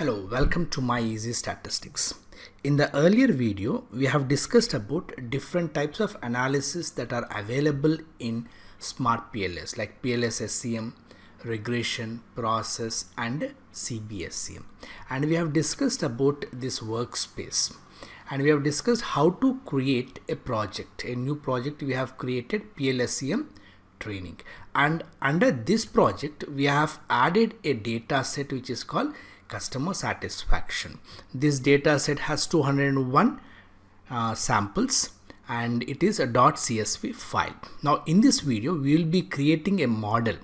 Hello, welcome to my Easy Statistics. In the earlier video, we have discussed about different types of analysis that are available in Smart PLS like PLS SCM, regression, process and CBSCM. And we have discussed about this workspace. And we have discussed how to create a project. A new project we have created PLSEM Training. And under this project, we have added a data set which is called customer satisfaction. This data set has 201 samples and it is a .csv file. Now in this video we will be creating a model.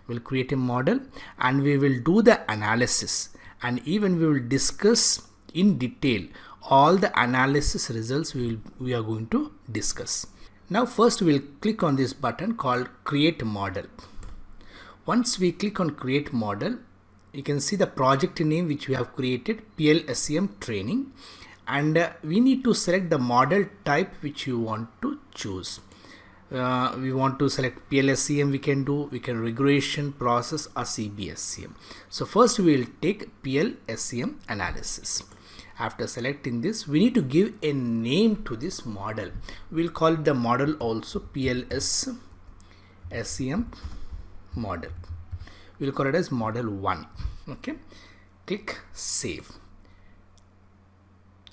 We'll create a model and we will do the analysis, and even we will discuss in detail all the analysis results we are going to discuss. Now first we'll click on this button called create model. Once we click on create model, you can see the project name which we have created, PLSEM Training, and we need to select the model type which you want to choose. We want to select PLSEM, we can regression, process or CBSCM. So first we will take PLSEM analysis. After selecting this, we need to give a name to this model. We'll call the model also PLS SCM model. We'll call it as model 1. Okay, click save.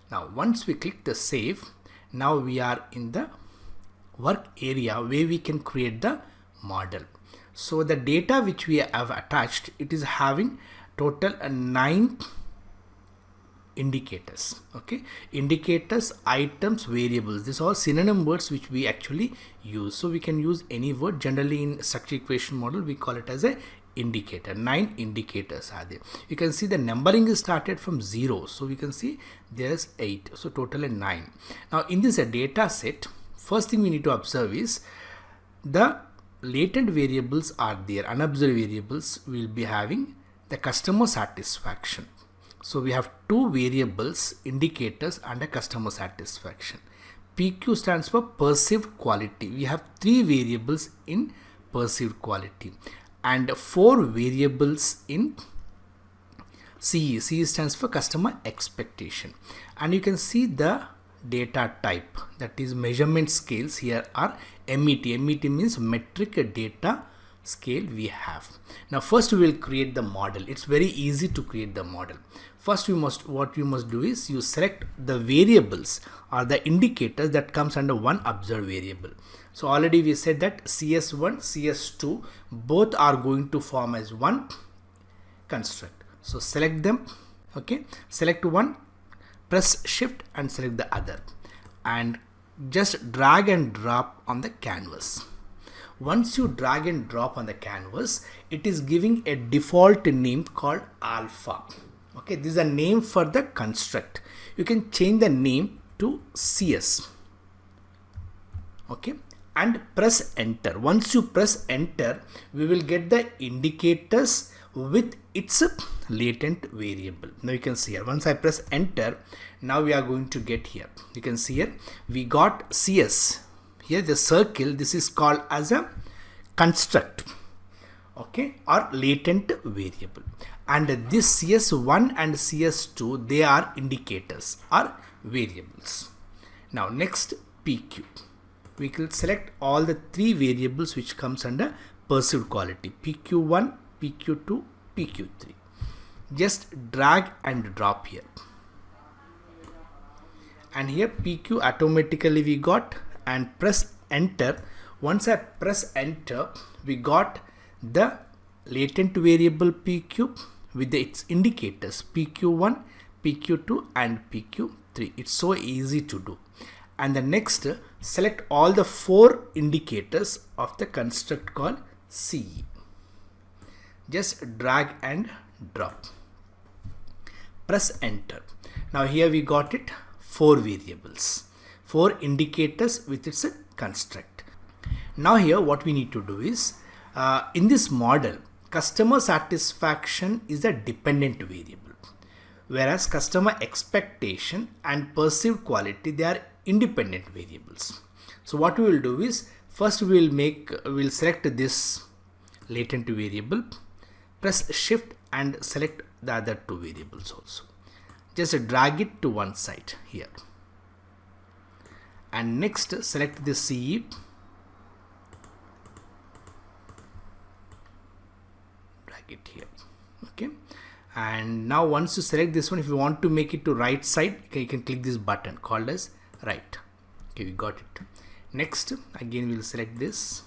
Now once we click the save, now we are in the work area where we can create the model. So the data which we have attached, it is having total 9 indicators. Okay, indicators, items, variables, these are all synonym words which we actually use. So we can use any word. Generally in structure equation model we call it as a indicator. 9 indicators are there. You can see the numbering is started from 0, so we can see there's 8, so total 9. Now in this data set, first thing we need to observe is the latent variables are there. Unobserved variables will be having the customer satisfaction. So we have 2 variables, indicators and a customer satisfaction. PQ stands for perceived quality. We have 3 variables in perceived quality and 4 variables in CE. CE stands for customer expectation. And you can see the data type, that is measurement scales here are MET. MET means metric data scale we have. Now first we will create the model. It's very easy to create the model. First what you must do is you select the variables or the indicators that comes under one observed variable. So already we said that CS1, CS2 both are going to form as one construct. So select them. Okay, select one, press shift and select the other and just drag and drop on the canvas. Once you drag and drop on the canvas, it is giving a default name called alpha. Okay, this is a name for the construct. You can change the name to CS. Okay, and press enter. Once you press enter, we will get the indicators with its latent variable. Now you can see here, once I press enter, now we are going to get here. You can see here, we got CS. Here the circle, this is called as a construct, okay, or latent variable. And this CS1 and CS2, they are indicators or variables. Now next PQ. We will select all the 3 variables which comes under perceived quality. PQ1, PQ2, PQ3. Just drag and drop here. And here PQ automatically we got, and press enter. Once I press enter, we got the latent variable PQ with its indicators PQ1, PQ2 and PQ3. It's so easy to do. And the next, select all the 4 indicators of the construct called CE. Just drag and drop. Press enter. Now here we got it, 4 variables, 4 indicators with its construct. Now here what we need to do is, in this model, customer satisfaction is a dependent variable, whereas customer expectation and perceived quality, they are independent variables. So what we will do is, first we'll select this latent variable, press shift and select the other two variables also. Just drag it to one side here. And next select the CE. Drag it here. Okay. And now once you select this one, if you want to make it to right side, you can click this button called as right. Okay, we got it. Next, again we'll select this.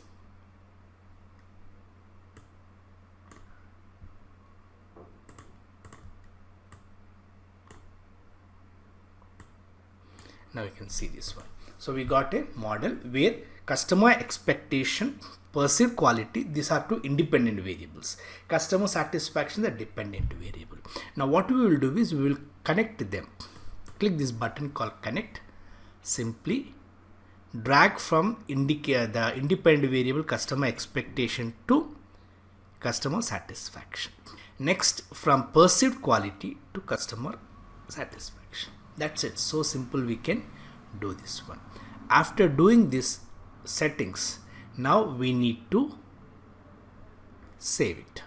Now you can see this one. So we got a model where customer expectation, perceived quality, these are two independent variables. Customer satisfaction is a dependent variable. Now what we will do is we will connect them. Click this button called connect. Simply drag from the independent variable customer expectation to customer satisfaction. Next, from perceived quality to customer satisfaction. That's it. So simple we can do this one. After doing this settings, now we need to save it.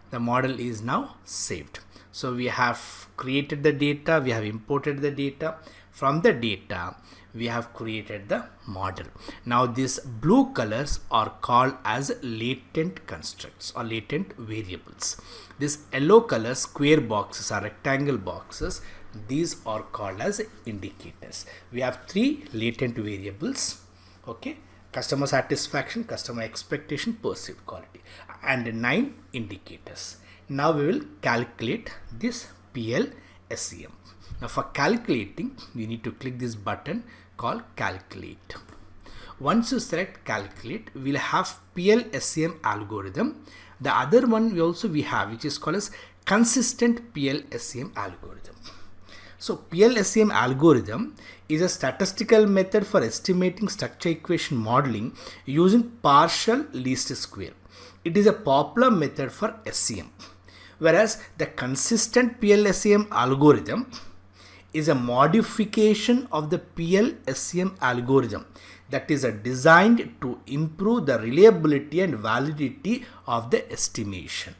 The model is now saved. So we have created the data, we have imported the data. From the data, we have created the model. Now these blue colors are called as latent constructs or latent variables. This yellow color square boxes or rectangle boxes, these are called as indicators. We have three latent variables. Okay, customer satisfaction, customer expectation, perceived quality, and 9 indicators. Now we will calculate this PLSEM. Now for calculating, we need to click this button called calculate. Once you select calculate, we'll have PLSEM algorithm. The other one we have which is called as consistent PLSEM algorithm. So PLSEM algorithm is a statistical method for estimating structure equation modeling using partial least square. It is a popular method for SCM. Whereas the consistent PLSEM algorithm is a modification of the PLSEM algorithm that is designed to improve the reliability and validity of the estimation.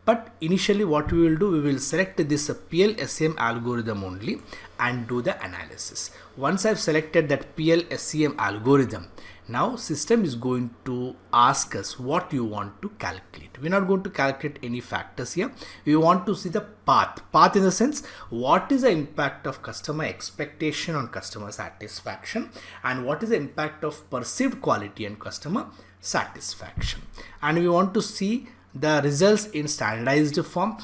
But initially what we will do, we will select this PLSEM algorithm only and do the analysis. Once I've selected that PLSEM algorithm, now system is going to ask us what you want to calculate. We're not going to calculate any factors here. We want to see the path. Path in the sense, what is the impact of customer expectation on customer satisfaction and what is the impact of perceived quality and customer satisfaction. And we want to see the results in standardized form.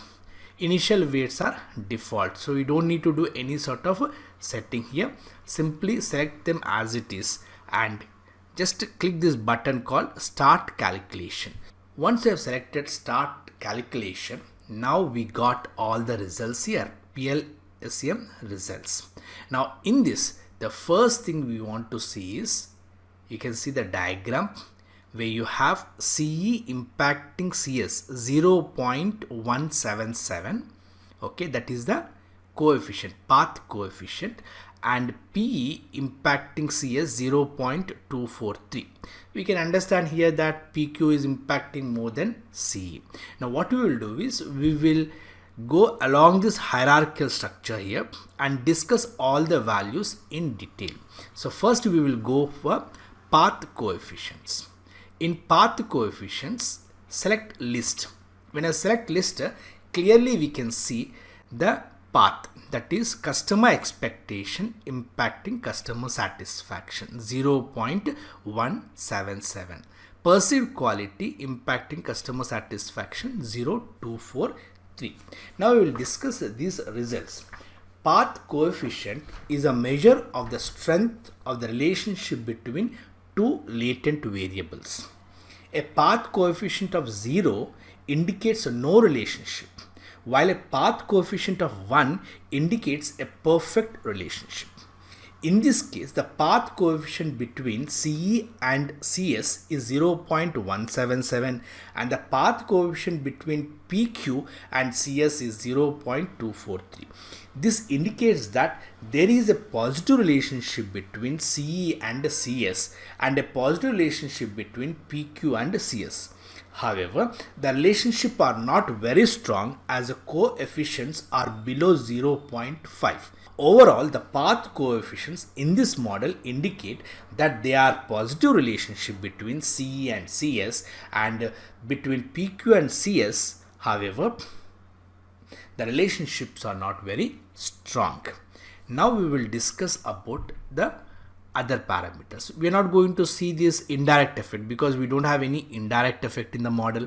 Initial weights are default, so we don't need to do any sort of setting here. Simply select them as it is and just click this button called start calculation. Once you have selected start calculation, now we got all the results here, PLSEM results. Now in this, the first thing we want to see is, you can see the diagram where you have CE impacting CS 0.177. Okay, that is the coefficient, path coefficient, and PE impacting CS 0.243. We can understand here that PQ is impacting more than CE. Now what we will do is we will go along this hierarchical structure here and discuss all the values in detail. So first we will go for path coefficients. In path coefficients, select list. When I select list, clearly we can see the path, that is customer expectation impacting customer satisfaction 0.177, perceived quality impacting customer satisfaction 0.243. Now we will discuss these results. Path coefficient is a measure of the strength of the relationship between two latent variables. A path coefficient of 0 indicates no relationship, while a path coefficient of 1 indicates a perfect relationship. In this case, the path coefficient between CE and CS is 0.177 and the path coefficient between PQ and CS is 0.243. This indicates that there is a positive relationship between CE and CS and a positive relationship between PQ and CS. However, the relationship are not very strong as the coefficients are below 0.5. Overall, the path coefficients in this model indicate that they are positive relationship between CE and CS and between PQ and CS. However, the relationships are not very strong. Now we will discuss about the other parameters. We are not going to see this indirect effect because we don't have any indirect effect in the model.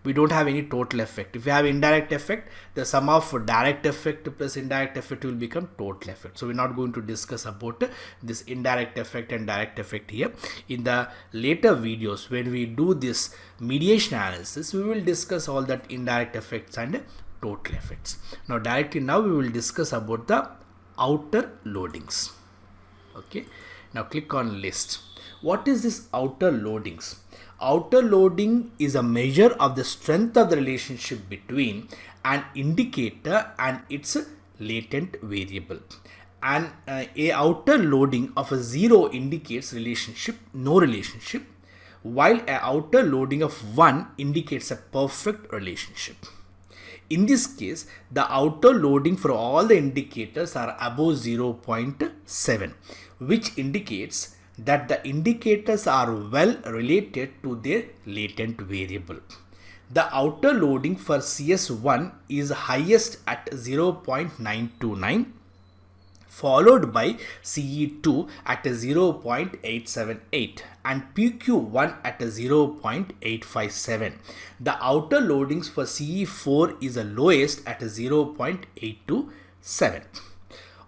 We don't have any total effect. If you have indirect effect, the sum of direct effect plus indirect effect will become total effect. So we're not going to discuss about this indirect effect and direct effect here. In the later videos, when we do this mediation analysis, we will discuss all that indirect effects and total effects. Now we will discuss about the outer loadings. Okay. Now click on list. What is this outer loadings? Outer loading is a measure of the strength of the relationship between an indicator and its latent variable. And a outer loading of a 0 indicates relationship, no relationship, while a outer loading of 1 indicates a perfect relationship. In this case, the outer loading for all the indicators are above 0.7, which indicates that the indicators are well related to their latent variable. The outer loading for CS1 is highest at 0.929, followed by CE2 at 0.878 and PQ1 at 0.857. The outer loadings for CE4 is the lowest at 0.827.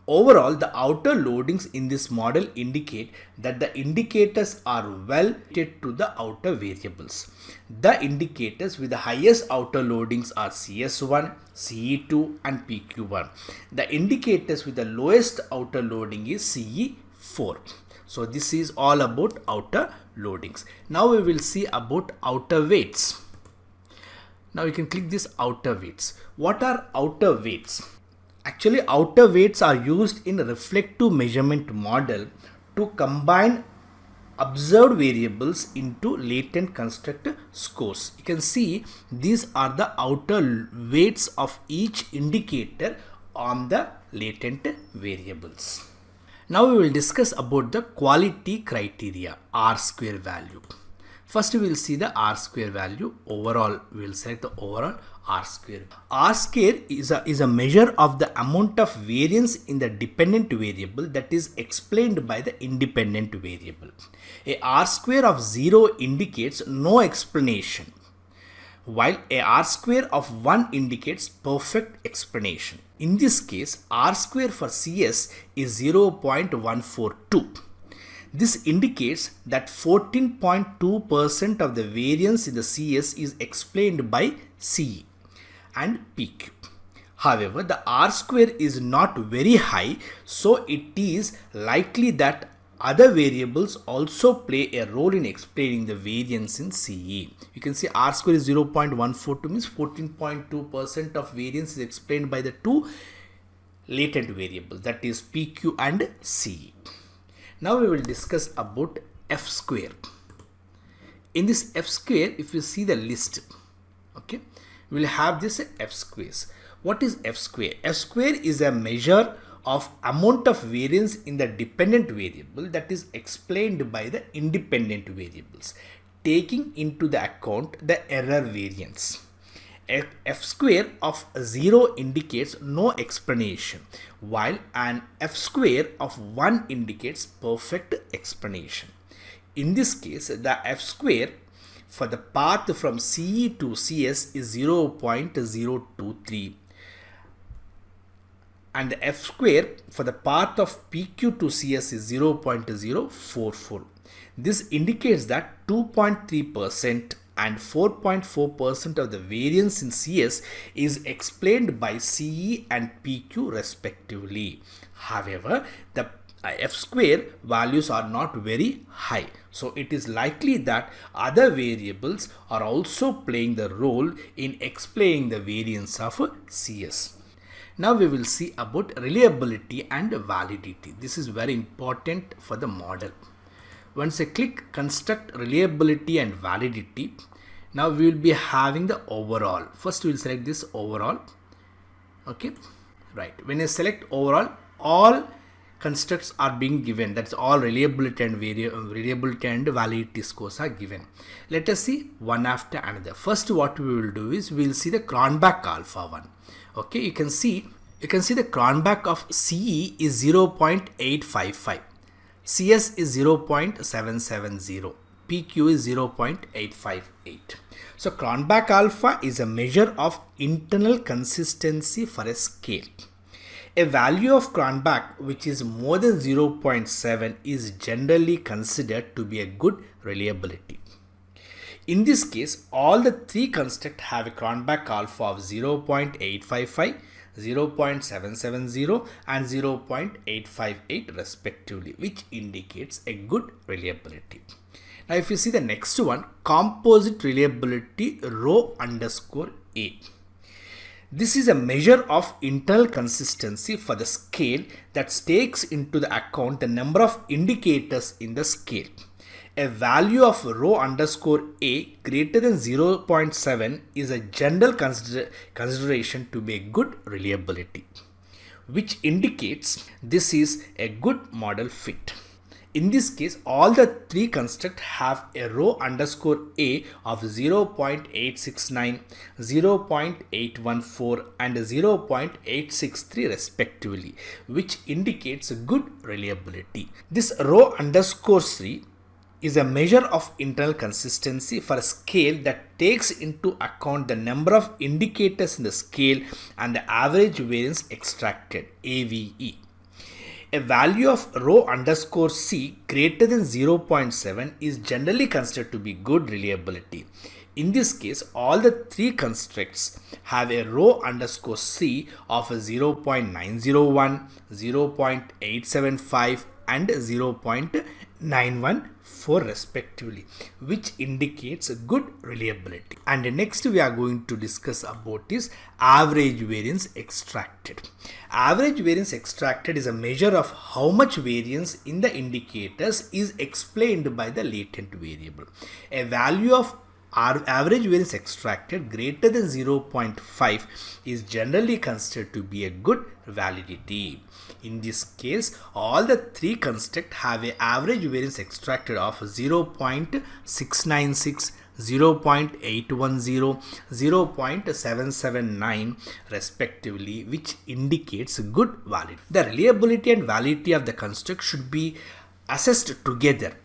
Overall, the outer loadings in this model indicate that the indicators are well related to the outer variables. The indicators with the highest outer loadings are CS1, CE2 and PQ1. The indicators with the lowest outer loading is CE4. So this is all about outer loadings. Now we will see about outer weights. Now you can click this outer weights. What are outer weights? Actually, outer weights are used in reflective measurement model to combine observed variables into latent construct scores. You can see these are the outer weights of each indicator on the latent variables. Now we will discuss about the quality criteria, R square value. First we will see the R square value. Overall, we will select the overall R square. R square is a measure of the amount of variance in the dependent variable that is explained by the independent variable. A R square of 0 indicates no explanation, while a R square of 1 indicates perfect explanation. In this case, R square for CS is 0.142. This indicates that 14.2% of the variance in the CS is explained by CE and PQ. However, the R square is not very high, so it is likely that other variables also play a role in explaining the variance in CE. You can see R square is 0.142, means 14.2% of variance is explained by the two latent variables, that is PQ and CE. Now we will discuss about F square. In this F square, if you see the list, okay, we will have this F squares. What is F square? F square is a measure of amount of variance in the dependent variable that is explained by the independent variables, taking into the account the error variance. F square of 0 indicates no explanation, while an F square of 1 indicates perfect explanation. In this case, the F square for the path from CE to CS is 0.023 and the F square for the path of PQ to CS is 0.044. This indicates that 2.3% and 4.4% of the variance in CS is explained by CE and PQ respectively. However, the F square values are not very high, so it is likely that other variables are also playing the role in explaining the variance of CS. Now we will see about reliability and validity. This is very important for the model. Once I click construct reliability and validity, Now we will be having the overall. First we will select this overall. Okay, right. When you select overall, all constructs are being given. That's all reliability and variability and validity scores are given. Let us see one after another. First, what we will do is we will see the Crownback Alpha one. Okay, you can see the Crownback of CE is 0.855, CS is 0.770, PQ is 0.858. So Crownback Alpha is a measure of internal consistency for a scale. A value of Crownback which is more than 0.7 is generally considered to be a good reliability. In this case, all the three constructs have a Crownback Alpha of 0.855, 0.770 and 0.858 respectively, which indicates a good reliability. Now if you see the next one, Composite Reliability rho underscore A. This is a measure of internal consistency for the scale that takes into the account the number of indicators in the scale. A value of rho underscore A greater than 0.7 is a general consideration to be a good reliability, which indicates this is a good model fit. In this case, all the three constructs have a rho underscore A of 0.869, 0.814 and 0.863 respectively, which indicates good reliability. This rho underscore C is a measure of internal consistency for a scale that takes into account the number of indicators in the scale and the average variance extracted, AVE. A value of rho underscore C greater than 0.7 is generally considered to be good reliability. In this case, all the three constructs have a rho underscore C of 0.901, 0.875 and 0.914 respectively, which indicates a good reliability. And next we are going to discuss about is average variance extracted. Average variance extracted is a measure of how much variance in the indicators is explained by the latent variable. A value of average variance extracted greater than 0.5 is generally considered to be a good validity. In this case, all the three constructs have an average variance extracted of 0.696, 0.810, 0.779 respectively, which indicates good validity. The reliability and validity of the construct should be assessed together.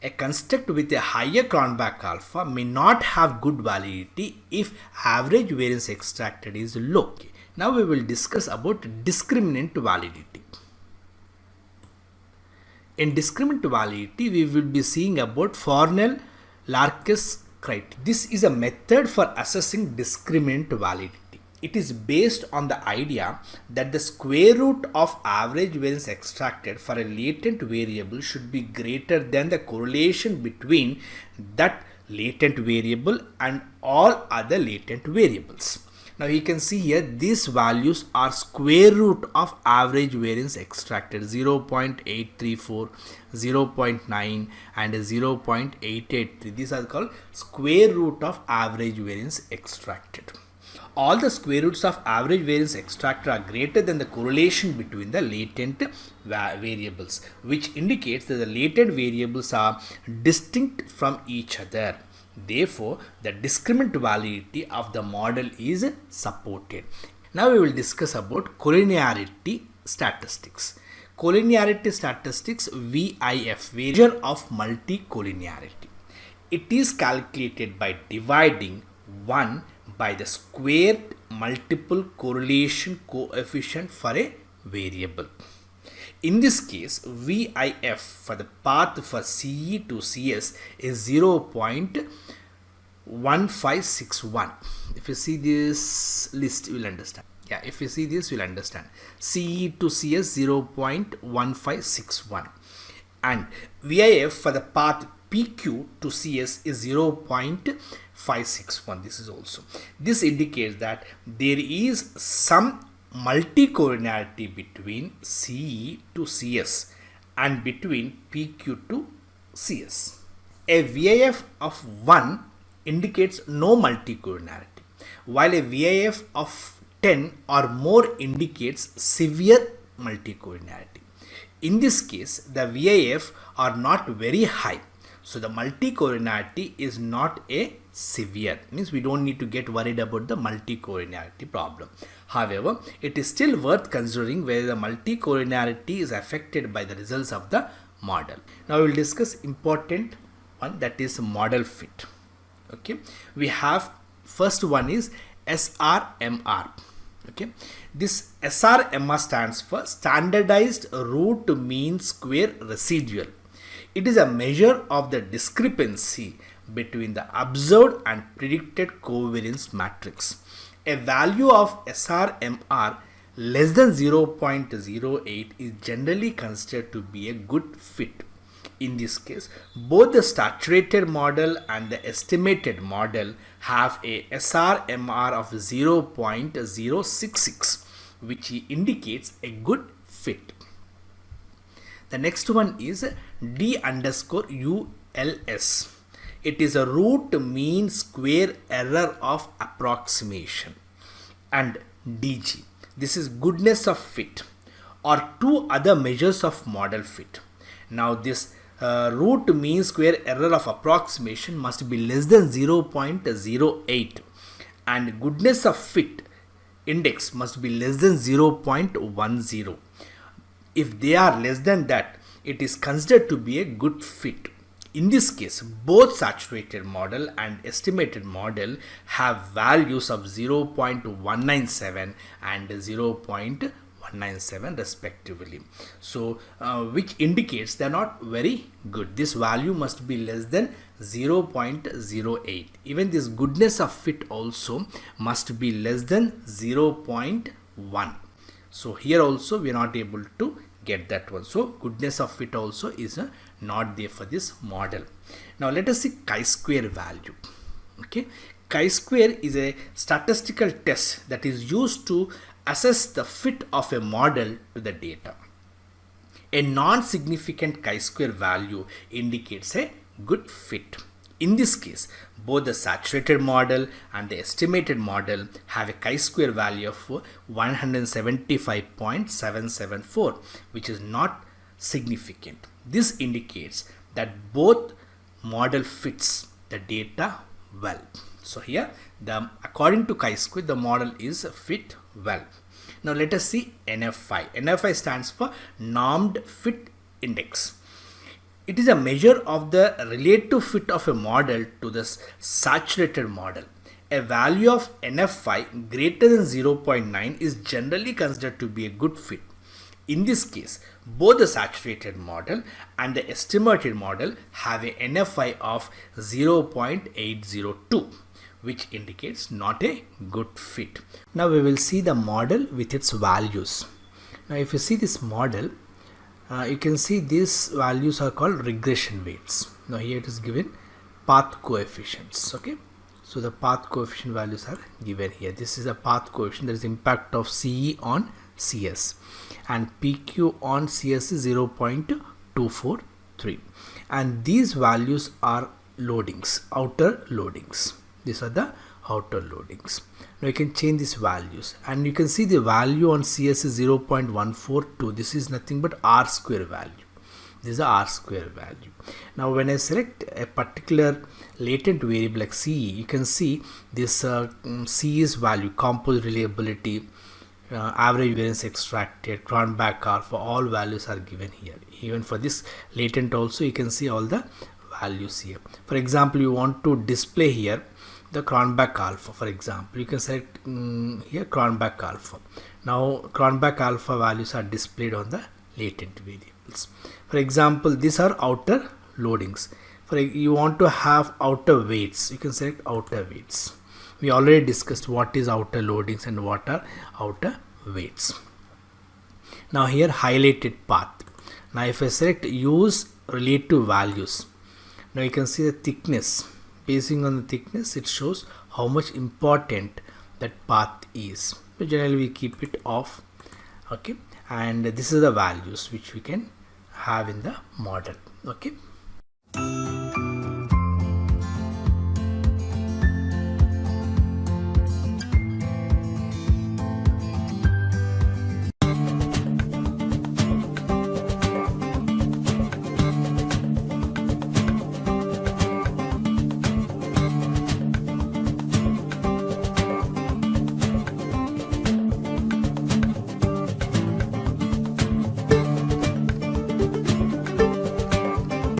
A construct with a higher Crownback alpha may not have good validity if average variance extracted is low. Okay. Now we will discuss about discriminant validity. In discriminant validity, we will be seeing about Fornell-Larkus criteria. This is a method for assessing discriminant validity. It is based on the idea that the square root of average variance extracted for a latent variable should be greater than the correlation between that latent variable and all other latent variables. Now you can see here these values are square root of average variance extracted 0.834, 0.9 and 0.883. These are called square root of average variance extracted. All the square roots of average variance extracted are greater than the correlation between the latent variables, which indicates that the latent variables are distinct from each other. Therefore, the discriminant validity of the model is supported. Now we will discuss about collinearity statistics. Collinearity statistics VIF, measure of multicollinearity. It is calculated by dividing 1 by the squared multiple correlation coefficient for a variable. In this case, VIF for the path for CE to CS is 0.1561. If you see this list, you will understand. Yeah, if you see this, you will understand. CE to CS 0.1561. And VIF for the path PQ to CS is 0.561. This is also. This indicates that there is some multicoordinarity between CE to CS and between PQ to CS. A VIF of 1 indicates no multicoordinarity, while a VIF of 10 or more indicates severe multicoordinarity. In this case, the VIF are not very high, so the multicoordinarity is not a severe, means we don't need to get worried about the multicoordinarity problem. However, it is still worth considering whether the multicoordinarity is affected by the results of the model. Now we will discuss important one, that is model fit. Okay, we have first one is SRMR. Okay, this SRMR stands for standardized root mean square residual. It is a measure of the discrepancy between the observed and predicted covariance matrix. A value of SRMR less than 0.08 is generally considered to be a good fit. In this case, both the saturated model and the estimated model have a SRMR of 0.066, which indicates a good fit. The next one is D_ULS. It is a root mean square error of approximation. And DG. This is goodness of fit, or two other measures of model fit. Now this root mean square error of approximation must be less than 0.08 and goodness of fit index must be less than 0.10. If they are less than that, it is considered to be a good fit. In this case, both saturated model and estimated model have values of 0.197 and 0.197 respectively. So, which indicates they are not very good. This value must be less than 0.08. Even this goodness of fit also must be less than 0.1. So, here also we are not able to get that one. So, goodness of fit also is not there for this model. Now, let us see chi-square value. Okay, chi-square is a statistical test that is used to assess the fit of a model to the data. A non-significant chi-square value indicates a good fit. In this case, both the saturated model and the estimated model have a chi-square value of 175.774, which is not significant. This indicates that both model fits the data well. So here, according to chi-square, the model is fit well. Now let us see NFI. NFI stands for Normed Fit Index. It is a measure of the relative fit of a model to the saturated model. A value of NFI greater than 0.9 is generally considered to be a good fit. In this case, both the saturated model and the estimated model have a NFI of 0.802, which indicates not a good fit. Now we will see the model with its values. Now if you see this model, you can see these values are called regression weights. Now here it is given path coefficients. Okay, so the path coefficient values are given here. This is a path coefficient, there is impact of CE on CS, and PQ on CS is 0.243, and these values are loadings, outer loadings. These are the outer loadings. Now you can change these values, and you can see the value on CS is 0.142. This is nothing but R square value. This is the R square value. Now when I select a particular latent variable like CE, you can see this CE's value, composite reliability, average variance extracted, Crownback Alpha, all values are given here. Even for this latent also you can see all the values here. For example, you want to display here the Crownback Alpha. For example, you can select here Crownback Alpha. Now Crownback Alpha values are displayed on the latent variables. For example, these are outer loadings. For you want to have outer weights, you can select outer weights. We already discussed what is outer loadings and what are outer weights. Now here highlighted path. Now if I select use relative values, now you can see the thickness. Basing on the thickness, it shows how much important that path is. So generally we keep it off. Okay, and this is the values which we can have in the model. Okay.